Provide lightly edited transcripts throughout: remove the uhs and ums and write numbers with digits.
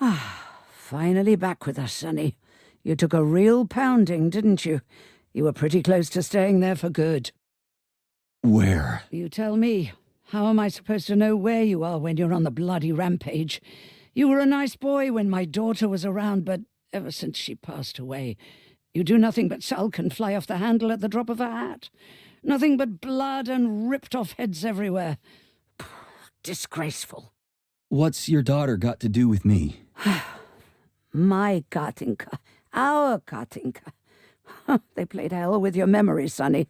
Ah, finally back with us, Sonny. You took a real pounding, didn't you? You were pretty close to staying there for good. Where? You tell me. How am I supposed to know where you are when you're on the bloody rampage? You were a nice boy when my daughter was around, but ever since she passed away, you do nothing but sulk and fly off the handle at the drop of a hat. Nothing but blood and ripped-off heads everywhere. Disgraceful. What's your daughter got to do with me? My Katinka. Our Katinka. They played hell with your memory, Sonny.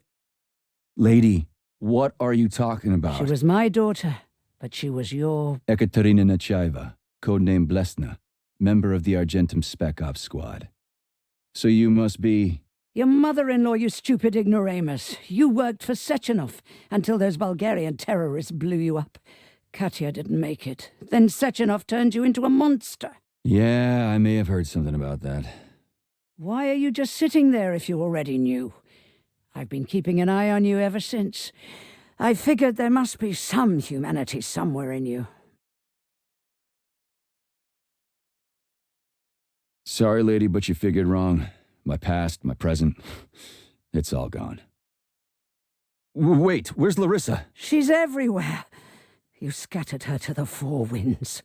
Lady, what are you talking about? She was my daughter, but she was your... Ekaterina Nechaeva, codename Blesna, member of the Argentum Spec Ops Squad. So you must be... Your mother-in-law, you stupid ignoramus. You worked for Sechenov until those Bulgarian terrorists blew you up. Katya didn't make it. Then Sechenov turned you into a monster. Yeah, I may have heard something about that. Why are you just sitting there if you already knew? I've been keeping an eye on you ever since. I figured there must be some humanity somewhere in you. Sorry, lady, but you figured wrong. My past, my present, it's all gone. Wait, where's Larissa? She's everywhere. You scattered her to the four winds.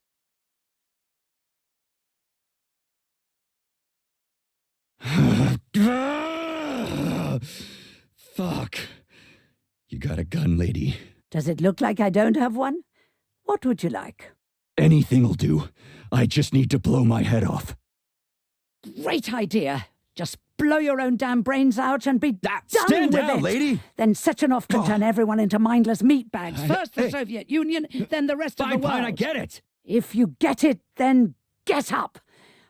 Fuck. You got a gun, lady. Does it look like I don't have one? What would you like? Anything'll do. I just need to blow my head off. Great idea. Just blow your own damn brains out and be done Stand with down, it. lady! Then Sechenov can turn everyone into mindless meatbags. First the hey. Soviet Union, then the rest of the world. Fine, I get it. If you get it, then get up.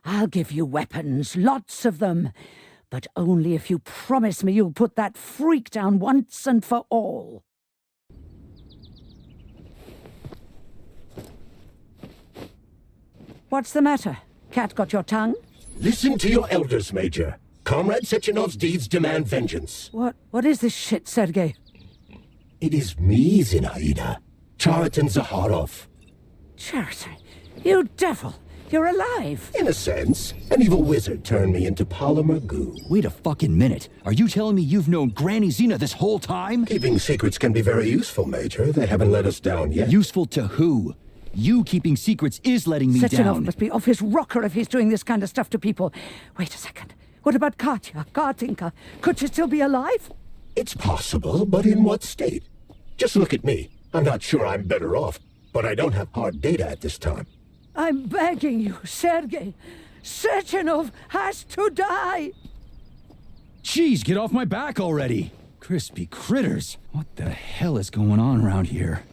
I'll give you weapons, lots of them. But only if you promise me you'll put that freak down once and for all. What's the matter? Cat got your tongue? Listen to your elders, Major. Comrade Sechenov's deeds demand vengeance. What is this shit, Sergei? It is me, Zinaida. Chariton Zaharov. Chariton, you devil! You're alive! In a sense, an evil wizard turned me into polymer goo. Wait a fucking minute. Are you telling me you've known Granny Zena this whole time? Keeping secrets can be very useful, Major. They haven't let us down yet. Useful to who? You keeping secrets is letting me Sechenov down. must be off his rocker if he's doing this kind of stuff to people. Wait a second. What about Katya, Katinka? Could she still be alive? It's possible, but in what state? Just look at me. I'm not sure I'm better off, but I don't have hard data at this time. I'm begging you, Sergei. Sechenov has to die! Jeez, get off my back already! Crispy critters. What the hell is going on around here?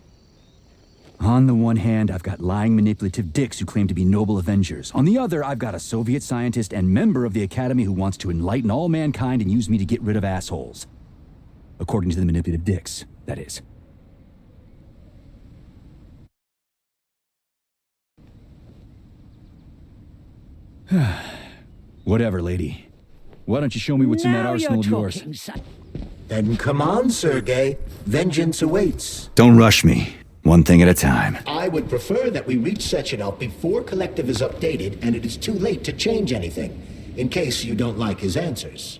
On the one hand, I've got lying manipulative dicks who claim to be noble avengers. On the other, I've got a Soviet scientist and member of the Academy who wants to enlighten all mankind and use me to get rid of assholes. According to the manipulative dicks, that is. Whatever, lady. Why don't you show me what's in that arsenal of yours? Talking, son. Then come on, Sergei. Vengeance awaits. Don't rush me. One thing at a time. I would prefer that we reach Sechenov before Collective is updated and it is too late to change anything, in case you don't like his answers.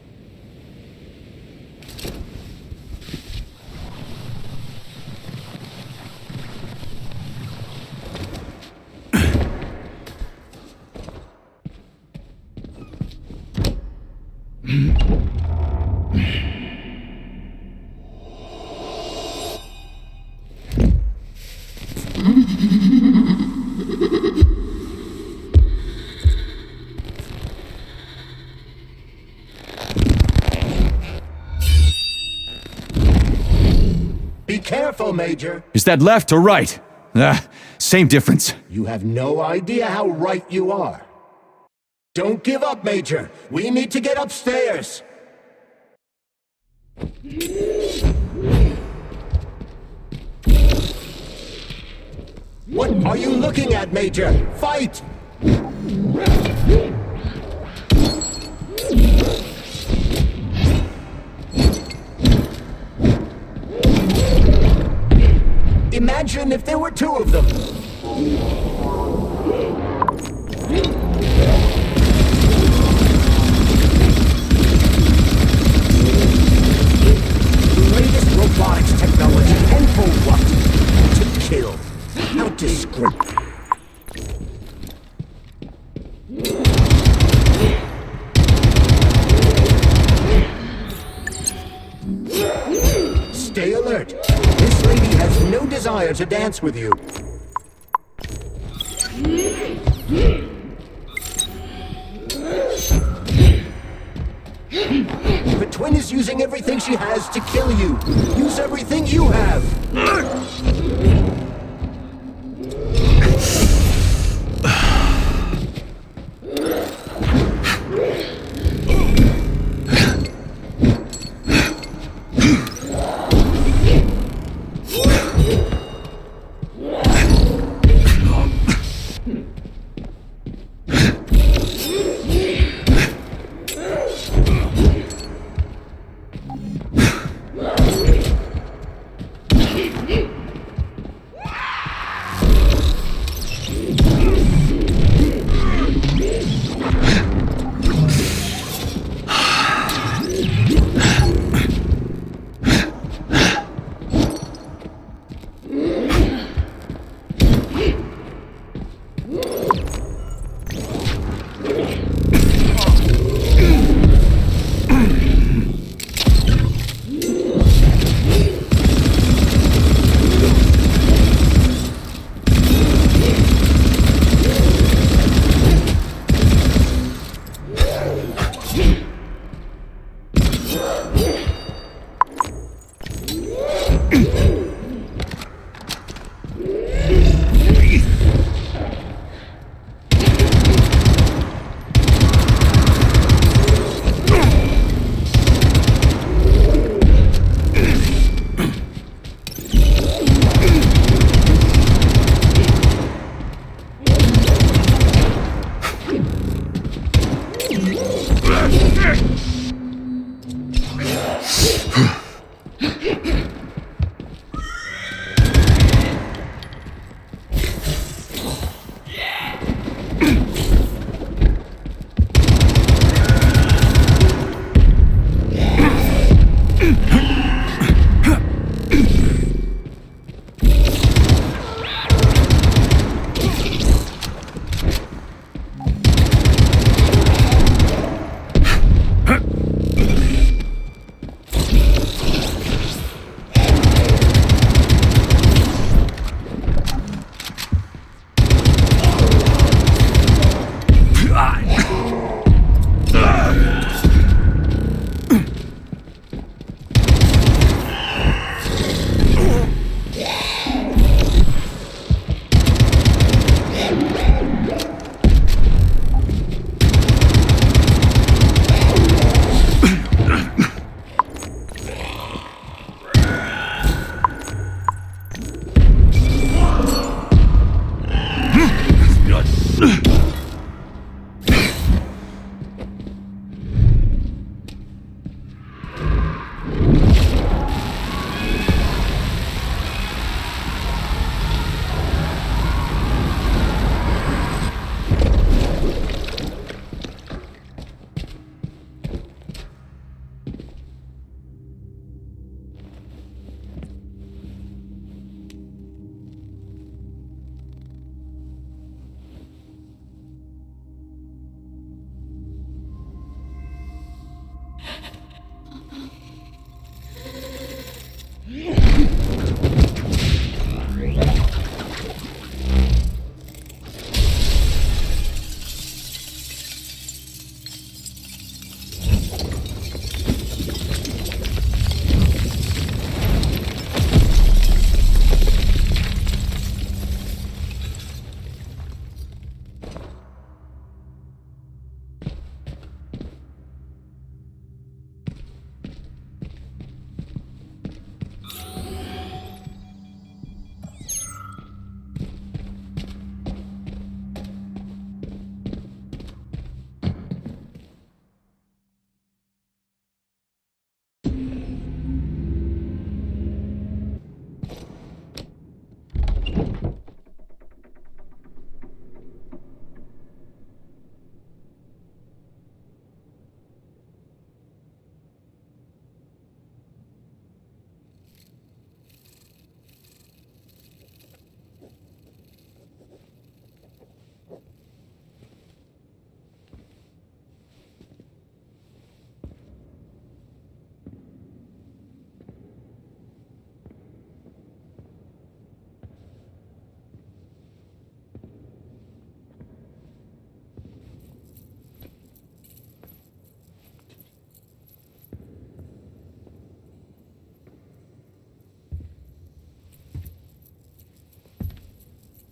Be careful, Major. Is that left or right? Same difference. You have no idea how right you are. Don't give up, Major. We need to get upstairs. What are you looking at, Major? Fight! Imagine if there were two of them. desire to dance with you. The twin is using everything she has to kill you. Use everything you have.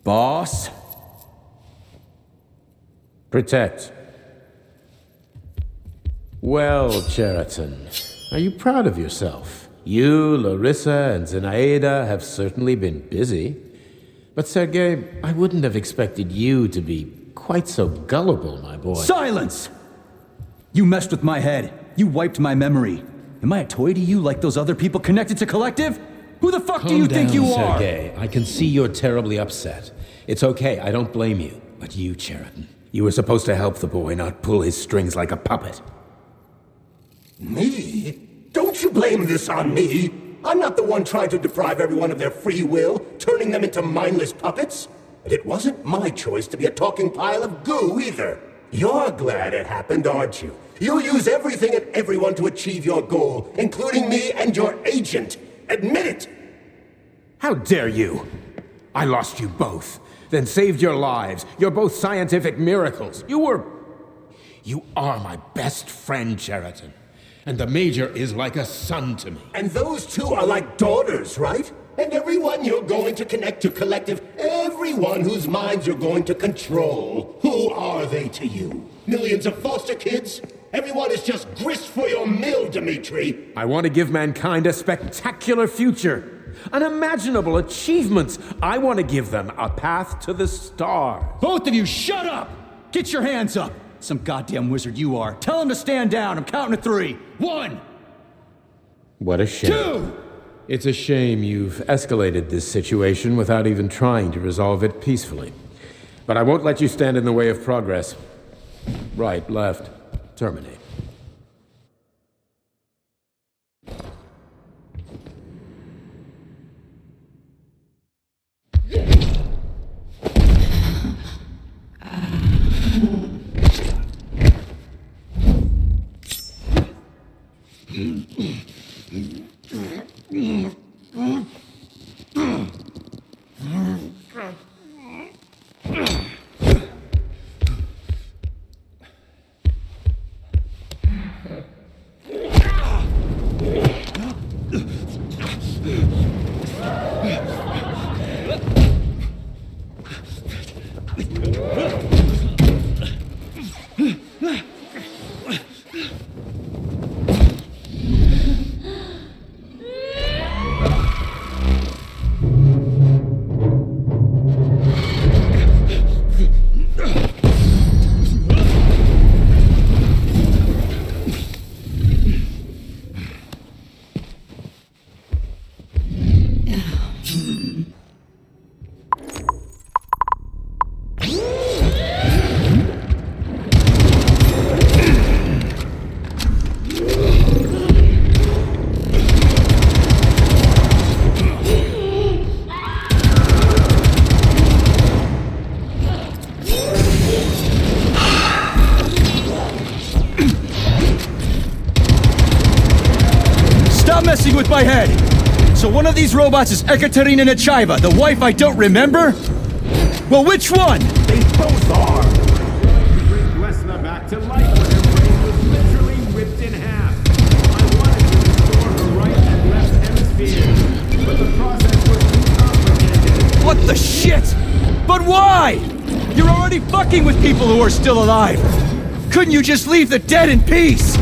Boss? Protect. Well, Cheriton, are you proud of yourself? You, Larissa, and Zenaida have certainly been busy. But Sergei, I wouldn't have expected you to be quite so gullible, my boy. Silence! You messed with my head. You wiped my memory. Am I a toy to you like those other people connected to Collective? Who the fuck do you think you are? Sergei. I can see you're terribly upset. It's okay, I don't blame you. But you, Cheriton, you were supposed to help the boy, not pull his strings like a puppet. Me? Don't you blame this on me? I'm not the one trying to deprive everyone of their free will, turning them into mindless puppets. And it wasn't my choice to be a talking pile of goo either. You're glad it happened, aren't you? You'll use everything and everyone to achieve your goal, including me and your agent. Admit it! How dare you? I lost you both, then saved your lives. You're both scientific miracles. You are my best friend, Cheriton. And the Major is like a son to me. And those two are like daughters, right? And everyone you're going to connect to Collective, everyone whose minds you're going to control. Who are they to you? Millions of foster kids? Everyone is just grist for your mill, Dmitri. I want to give mankind a spectacular future. Unimaginable achievements. I want to give them a path to the stars. Both of you, shut up! Get your hands up! Some goddamn wizard you are. Tell him to stand down. I'm counting to 3. 1! What a shame. 2! It's a shame you've escalated this situation without even trying to resolve it peacefully. But I won't let you stand in the way of progress. Right, left, terminate. Messing with my head! So one of these robots is Ekaterina Nechaeva, the wife I don't remember? Well, which one? They both are! Bring Lesna back to life when her brain was literally ripped in half. I wanted to restore her right and left hemispheres, but the process was too complicated. What the shit? But why? You're already fucking with people who are still alive! Couldn't you just leave the dead in peace?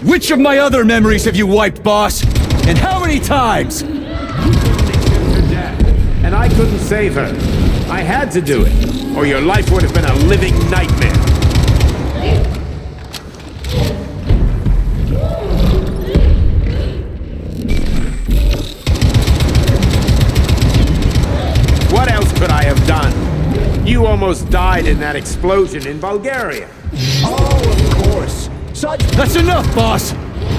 Which of my other memories have you wiped, boss? And how many times? You couldn't accept her death, and I couldn't save her. I had to do it, or your life would have been a living nightmare. What else could I have done? You almost died in that explosion in Bulgaria. Oh, of course. That's enough, boss!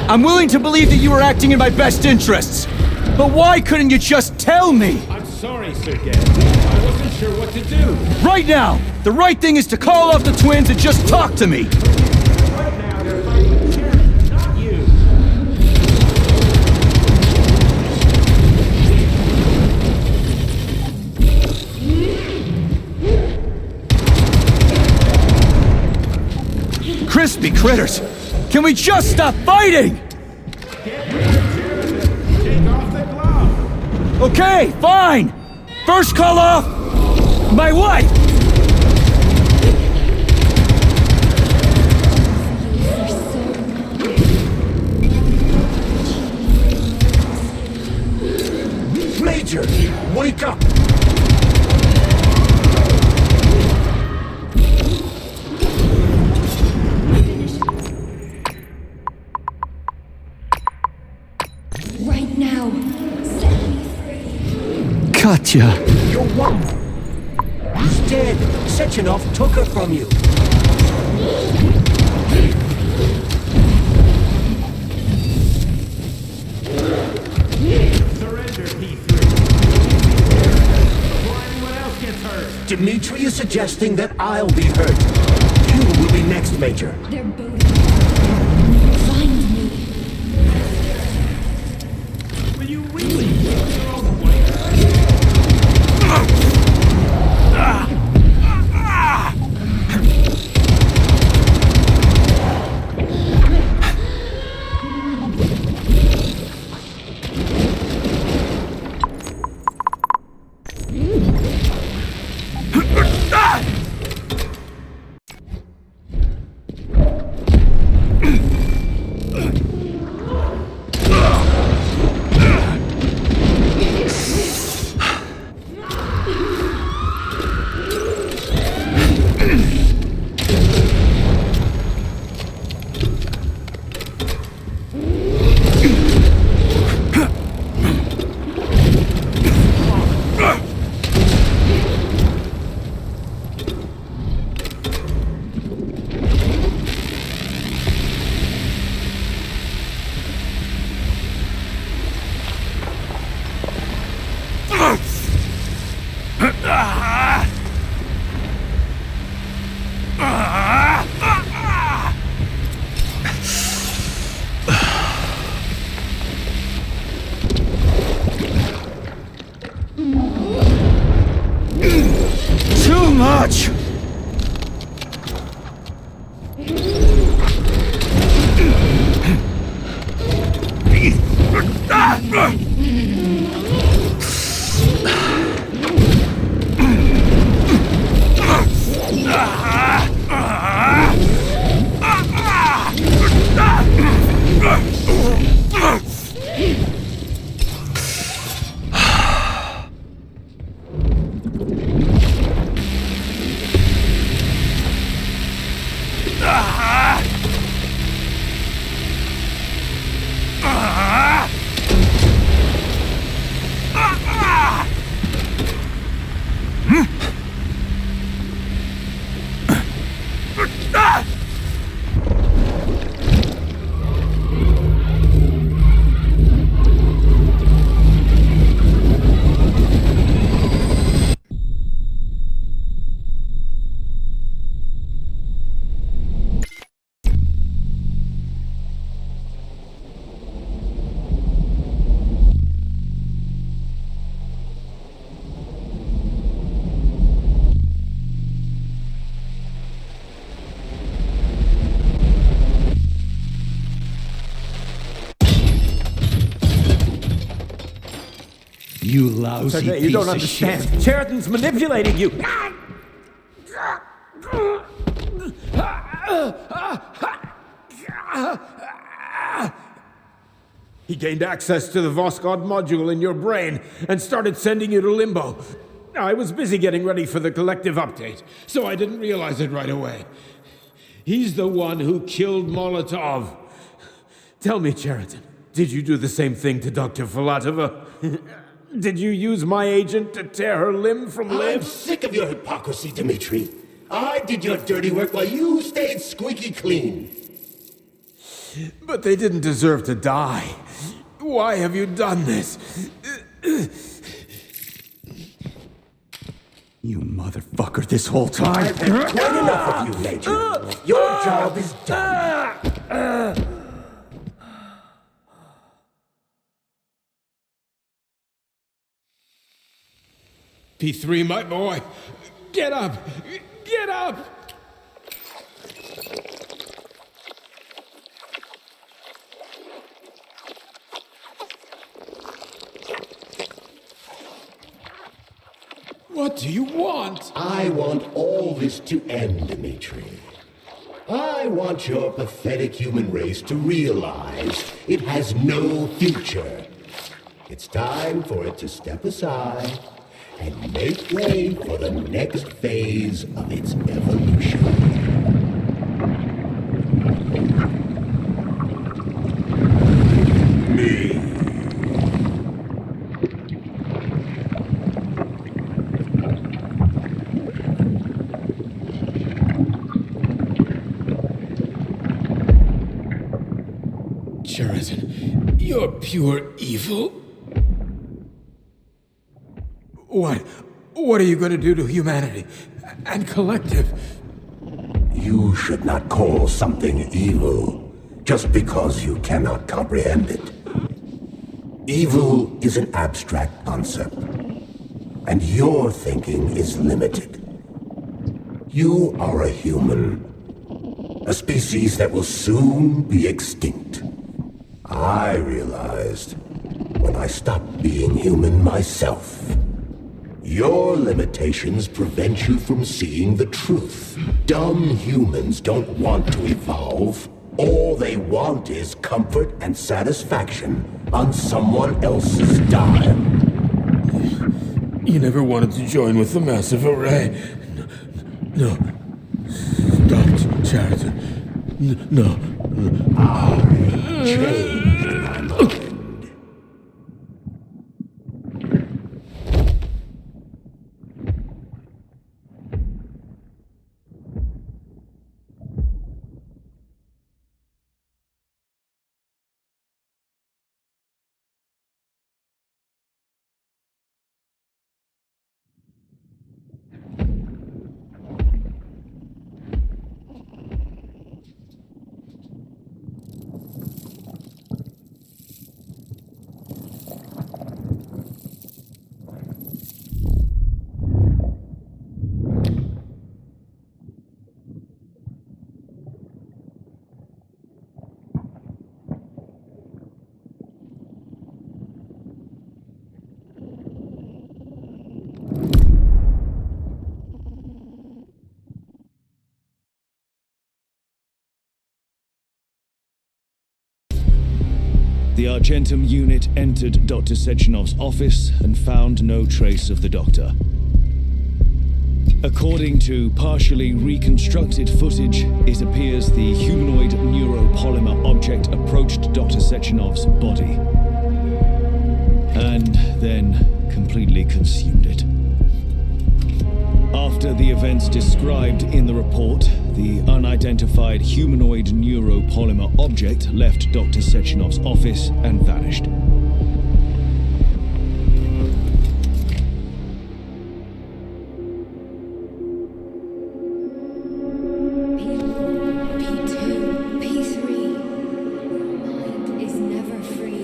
I'm willing to believe that you were acting in my best interests. But why couldn't you just tell me? I'm sorry, Sergei. I wasn't sure what to do. Right now, the right thing is to call off the twins and just talk to me. Right now, they're fighting Sharon, not you. Crispy critters! Can we just stop fighting? Get rid of Sheridan. Take off the glove. Okay, fine. First call off my wife. Major, wake up! Right now. Set me free. Katya. Your wife! He's dead! Sechenov took her from you! Surrender, P3. Before anyone else gets hurt. Dmitri is suggesting that I'll be hurt. You will be next, Major. They're both. Find me. Will you really kill your own wife? Too much! You lousy Okay, piece you don't of understand. shit. Sheridan's manipulating you. He gained access to the Voskhod module in your brain and started sending you to limbo. I was busy getting ready for the collective update, so I didn't realize it right away. He's the one who killed Molotov. Tell me, Sheridan, did you do the same thing to Dr. Filatova? Did you use my agent to tear her limb from I'm limb? sick of your hypocrisy, Dmitri. I did your dirty work while you stayed squeaky clean. But they didn't deserve to die. Why have you done this? You motherfucker this whole time. I've had quite enough of you, Major. Your job is done. P3, my boy, get up! Get up! What do you want? I want all this to end, Dimitri. I want your pathetic human race to realize it has no future. It's time for it to step aside and make way for the next phase of its evolution. Me. Sheraton, you're pure evil. What are you going to do to humanity and collective? You should not call something evil just because you cannot comprehend it. Evil is an abstract concept, and your thinking is limited. You are a human, a species that will soon be extinct. I realized when I stopped being human myself. Your limitations prevent you from seeing the truth. Dumb humans don't want to evolve. All they want is comfort and satisfaction on someone else's dime. You never wanted to join with the massive array. No. Stop, Sheraton. No. I changed my mind. The Argentum unit entered Dr. Sechenov's office and found no trace of the doctor. According to partially reconstructed footage, it appears the humanoid neuropolymer object approached Dr. Sechenov's body and then completely consumed it. After the events described in the report, the unidentified humanoid neuropolymer object left Dr. Sechenov's office and vanished. P2, P3. Mind is never free.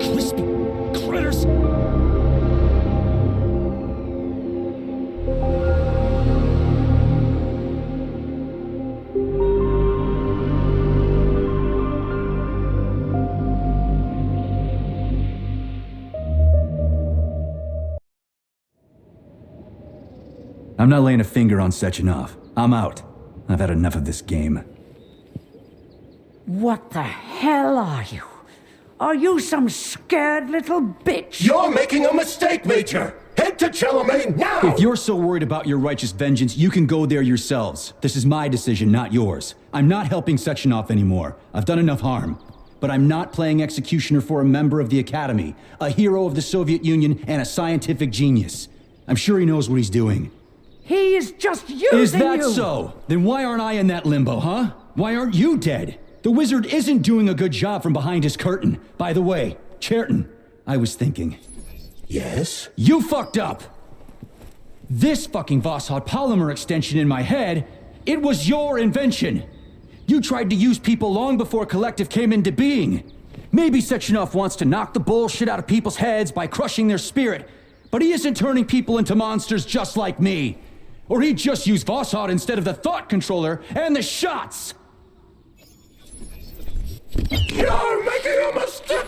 Crispy critters! I'm not laying a finger on Sechenov. I'm out. I've had enough of this game. What the hell are you? Are you some scared little bitch? You're making a mistake, Major! Head to Charlemagne now! If you're so worried about your righteous vengeance, you can go there yourselves. This is my decision, not yours. I'm not helping Sechenov anymore. I've done enough harm. But I'm not playing executioner for a member of the Academy, a hero of the Soviet Union, and a scientific genius. I'm sure he knows what he's doing. He is just using you! Is that so? Then why aren't I in that limbo, huh? Why aren't you dead? The wizard isn't doing a good job from behind his curtain. By the way, Cherton, I was thinking. Yes? You fucked up! This fucking Voskhod polymer extension in my head, it was your invention! You tried to use people long before Collective came into being. Maybe Sechenov wants to knock the bullshit out of people's heads by crushing their spirit, but he isn't turning people into monsters just like me. Or he'd just use Voskhod instead of the thought controller and the shots! You're making a mistake!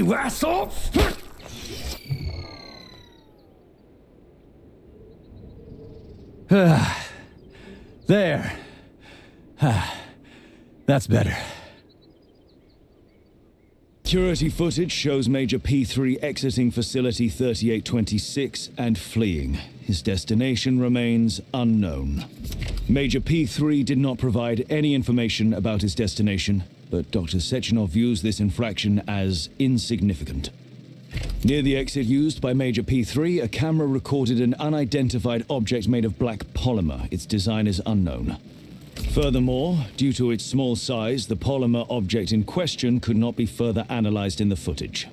you asshole! There. That's better. Security footage shows Major P3 exiting Facility 3826 and fleeing. His destination remains unknown. Major P3 did not provide any information about his destination, but Dr. Sechenov views this infraction as insignificant. Near the exit used by Major P3, a camera recorded an unidentified object made of black polymer. Its design is unknown. Furthermore, due to its small size, the polymer object in question could not be further analyzed in the footage.